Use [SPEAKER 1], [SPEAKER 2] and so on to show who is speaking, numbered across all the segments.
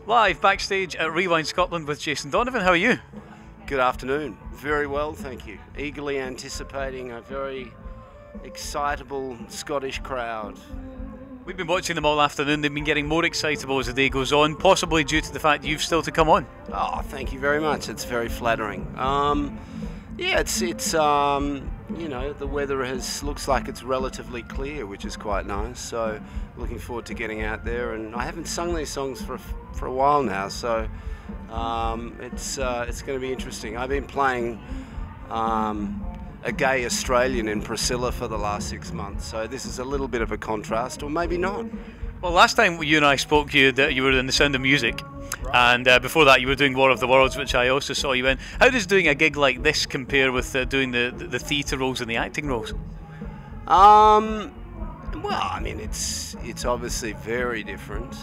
[SPEAKER 1] Live backstage at Rewind Scotland with Jason Donovan. How are you?
[SPEAKER 2] Good afternoon. Very well, thank you. Eagerly anticipating a very excitable Scottish crowd.
[SPEAKER 1] We've been watching them all afternoon. They've been getting more excitable as the day goes on, possibly due to the fact you've still to come on.
[SPEAKER 2] Oh, thank you very much. It's very flattering. Yeah, it's you know, the weather looks like it's relatively clear, which is quite nice. So looking forward to getting out there. And I haven't sung these songs for a while now, so it's going to be interesting. I've been playing a gay Australian in Priscilla for the last 6 months, so this is a little bit of a contrast, or maybe not.
[SPEAKER 1] Well, last time you and I spoke, you were in The Sound of Music, right. And before that you were doing War of the Worlds, which I also saw you in. How does doing a gig like this compare with doing the theatre roles and the acting roles?
[SPEAKER 2] Well, I mean, it's obviously very different.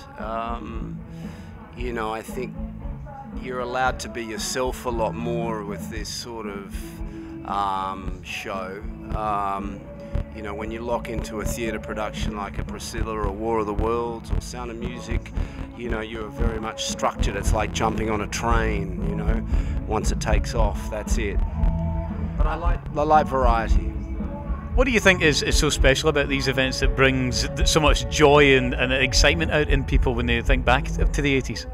[SPEAKER 2] You know, I think you're allowed to be yourself a lot more with this sort of show. You know, when you lock into a theatre production like a Priscilla or War of the Worlds or Sound of Music, you know, you're very much structured. It's like jumping on a train, you know. Once it takes off, that's it. But I like variety.
[SPEAKER 1] What do you think is so special about these events that brings so much joy and excitement out in people when they think back to the 80s?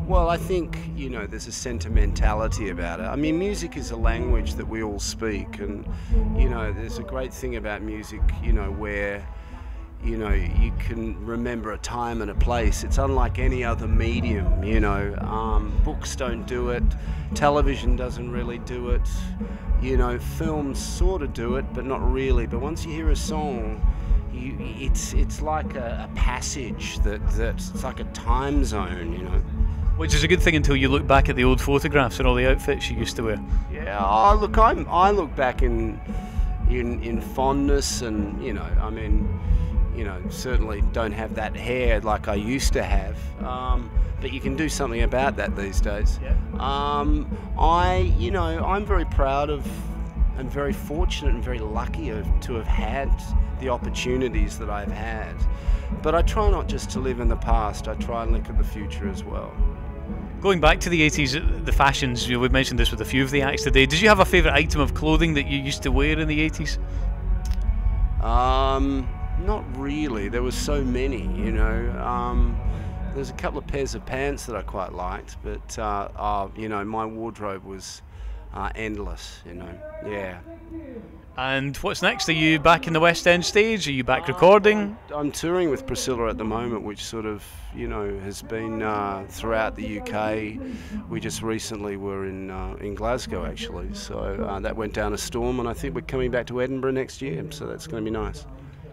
[SPEAKER 2] Well, I think, you know, there's a sentimentality about it. I mean, music is a language that we all speak, and, you know, there's a great thing about music, you know, where, you know, you can remember a time and a place. It's unlike any other medium, you know. Books don't do it, television doesn't really do it, you know, films sort of do it, but not really. But once you hear a song, it's like a passage that's like a time zone, you know.
[SPEAKER 1] Which is a good thing until you look back at the old photographs and all the outfits you used to wear.
[SPEAKER 2] Yeah, oh, look, I look back in fondness, and, you know, I mean, you know, certainly don't have that hair like I used to have, but you can do something about that these days.
[SPEAKER 1] Yeah.
[SPEAKER 2] You know, I'm very proud of and very fortunate and very lucky to have had the opportunities that I've had. But I try not just to live in the past, I try and look at the future as well.
[SPEAKER 1] Going back to the 80s, the fashions, you know, we've mentioned this with a few of the acts today. Did you have a favourite item of clothing that you used to wear in the 80s?
[SPEAKER 2] Not really. There were so many, you know. There's a couple of pairs of pants that I quite liked, but you know, my wardrobe was endless, you know. Yeah.
[SPEAKER 1] And what's next? Are you back in the West End stage? Are you back recording?
[SPEAKER 2] I'm touring with Priscilla at the moment, which sort of, you know, has been throughout the UK. We just recently were in Glasgow, actually, so that went down a storm, and I think we're coming back to Edinburgh next year, so that's going to be nice.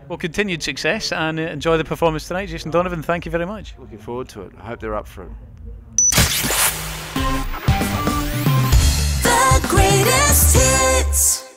[SPEAKER 1] Well, continued success, and enjoy the performance tonight. Jason Donovan, thank you very much.
[SPEAKER 2] Looking forward to it. I hope they're up for it.
[SPEAKER 3] The greatest hits.